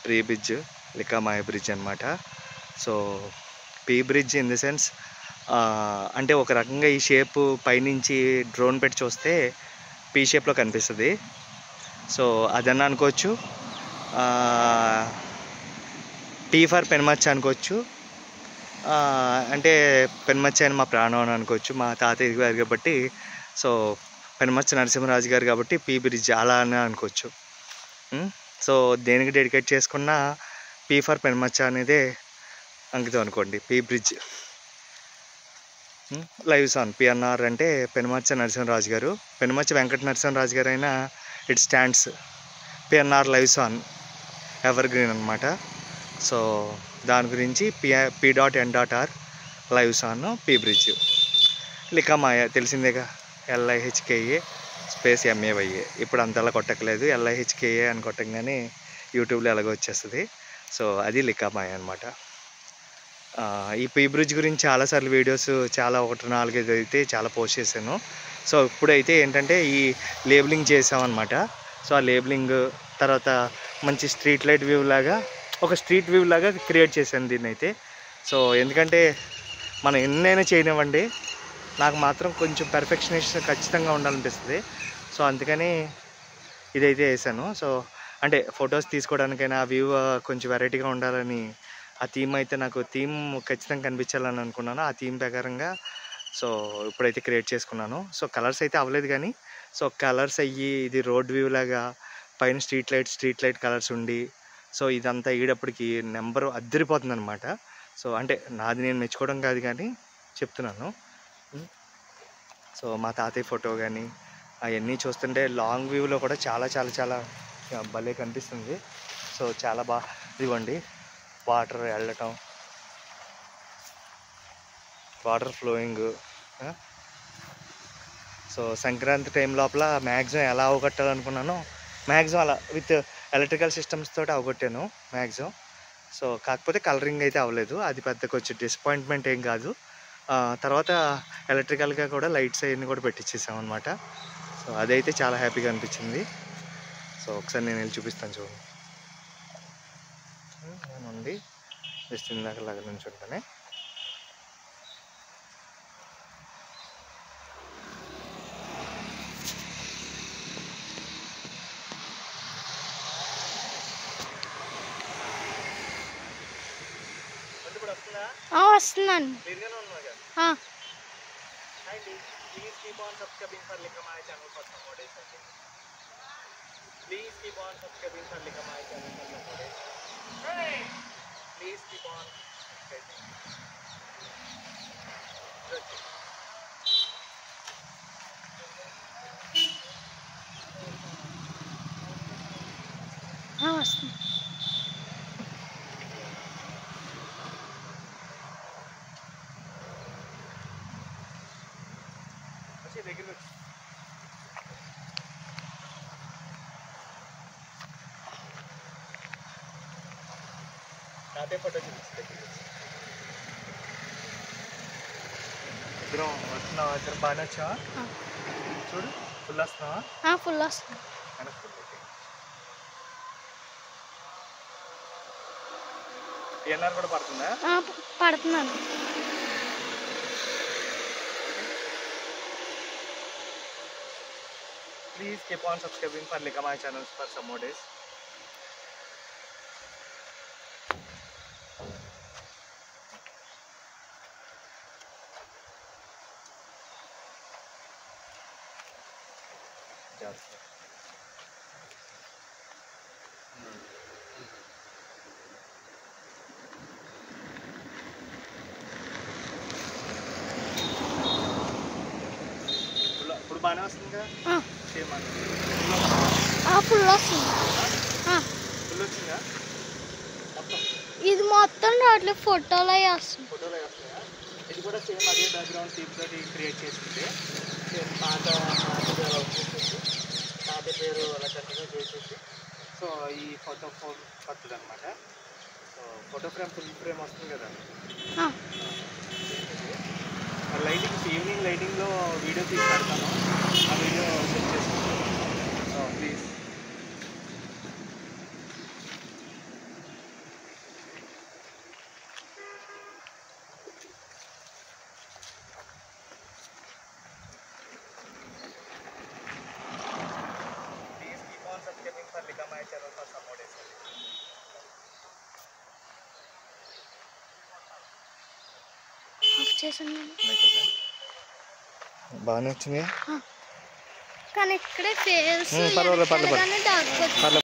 Pre bridge, లికామాయ bridge అనమాట. So P bridge in the sense అంటే ఒక రకంగా ఈ షేప్ పైనుంచి డ్రోన్ పెట్టి చూస్తే పీ షేప్లో కనిపిస్తుంది. సో అదన్నా అనుకోవచ్చు. టీ ఫర్ పెనుమచ్చ అనుకోవచ్చు. అంటే పెనుమచ్చ అని మా ప్రాణం అని అనుకోవచ్చు, మా తాతయ్య గారు కాబట్టి. సో పెనుమచ్చ నరసింహరాజు గారు కాబట్టి పీ బ్రిడ్జ్ అలా అని అనుకోవచ్చు. సో దేనికి డెడికేట్ చేసుకున్న పీ ఫర్ పెనుమచ్చ అనేదే అంకితం అనుకోండి. P bridge lives on PNR అంటే పెనుమచ్చ నరసింహరాజు గారు, పెనుమచ్చ వెంకట నరసింహరాజు గారు అయినా it stands PNR lives on evergreen అనమాట. సో దాని గురించి P.N.R lives on P bridge. లికామాయ తెలిసిందేగా, LIHKA స్పేస్ MAYA. ఇప్పుడు అంతలా కొట్టకలేదు, LIHKA అని కొట్టంగానే యూట్యూబ్లో ఎలాగో వచ్చేస్తుంది. సో అది లికామాయ అనమాట. ఈ పీ బ్రిడ్జ్ గురించి చాలాసార్లు వీడియోస్ చాలా 1-4 అయితే చాలా పోస్ట్ చేశాను. సో ఇప్పుడైతే ఏంటంటే ఈ లేబులింగ్ చేసామన్నమాట. సో ఆ లేబులింగ్ తర్వాత మంచి స్ట్రీట్ లైట్ వ్యూ లాగా, ఒక స్ట్రీట్ వ్యూ లాగా క్రియేట్ చేశాను దీన్ని అయితే. సో ఎందుకంటే మనం ఎన్నైనా చేయనివ్వండి, నాకు మాత్రం కొంచెం పెర్ఫెక్షనిస్ట్ ఖచ్చితంగా ఉండాలనిపిస్తుంది. సో అందుకని ఇదైతే వేసాను. సో అంటే ఫొటోస్ తీసుకోవడానికైనా ఆ వ్యూ కొంచెం వెరైటీగా ఉండాలని ఆ థీమ్ అయితే, నాకు థీమ్ ఖచ్చితంగా కనిపించాలని అనుకున్నాను. ఆ థీమ్ ప్రకారంగా సో ఇప్పుడైతే క్రియేట్ చేసుకున్నాను. సో కలర్స్ అయితే అవ్వలేదు కానీ, సో కలర్స్ అయ్యి ఇది రోడ్ వ్యూ లాగా పైన స్ట్రీట్ లైట్ కలర్స్ ఉండి, సో ఇదంతా ఈడప్పటికి నెంబర్ అద్దరిపోతుంది అనమాట. సో అంటే నాది నేను మెచ్చుకోవడం కాదు కానీ చెప్తున్నాను. సో మా తాతయ్య ఫోటో కానీ అవన్నీ చూస్తుంటే లాంగ్ వ్యూలో కూడా చాలా చాలా చాలా భలే కనిపిస్తుంది. సో చాలా బాగా ఇదిగోండి, వాటర్ వెళ్ళటం, water flowing. So Sankranti time లోపల మ్యాక్సిమం ఎలా అవగొట్టాలనుకున్నానో మ్యాక్సిమం అలా విత్ ఎలక్ట్రికల్ సిస్టమ్స్ తోటి అవగొట్టాను మ్యాక్సిమం. సో కాకపోతే కలరింగ్ అయితే అవ్వలేదు, అది పెద్ద కొంచెం డిసప్పాయింట్మెంట్ ఏం కాదు. తర్వాత ఎలక్ట్రికల్గా కూడా లైట్స్ అవన్నీ కూడా పెట్టించేసాం అనమాట. సో అదైతే చాలా హ్యాపీగా అనిపించింది. సో ఒకసారి నేను వెళ్ళి చూపిస్తాను చూడండి. నుండి జస్ట్ ఇందాకలాగా నుంచి ఉంటానే. వస్తున్నాను. Please keep on subscribing for Likamaya channel for some more days. Please keep on subscribing for Likamaya channel for some more days. Hey! Please keep on subscribing. వస్తున్నాను. దగ్గర తాతే ఫోటో చూపిస్తే ఇద్దరం వస్తున్నావా? ఇద్దరు బాగానే వచ్చావా? చూడు ఫుల్ వస్తున్నావా? ఫుల్ వస్తున్నా. PNR కూడా పడుతుందా? పడుతున్నాను. Please keep on subscribing for Likamaya channels for some more days. ఇప్పుడు బాగానే వస్తుందిగా? ఫుల్ వస్తుంది. ఫుల్ వచ్చిందా? ఇది మొత్తం రావట్లేదు, ఫోటోలో వస్తుంది. ఫోటోలో వస్తాయా? ఇది కూడా సేమ్ అదే బ్యాక్గ్రౌండ్ థీమ్ తోటి క్రియేట్ చేసింది. సేమ్ పాత పేరు అలా కంటిన్యూ చేసేసి సో ఈ ఫోటో వస్తుంది అనమాట. So photo frame full frame వస్తుంది కదా. లైటింగ్ ఈవినింగ్ లైటింగ్లో వీడియో తీసి పెడతాను, ఆ వీడియో సెట్ చేసుకుంటాను. ప్లీజ్ చేశాను నేను. బాగానే వచ్చినాయా? కానీ ఇక్కడే ఫేస్ పర్వాలేదు, పర్లేదు. డార్క్ వచ్చింది.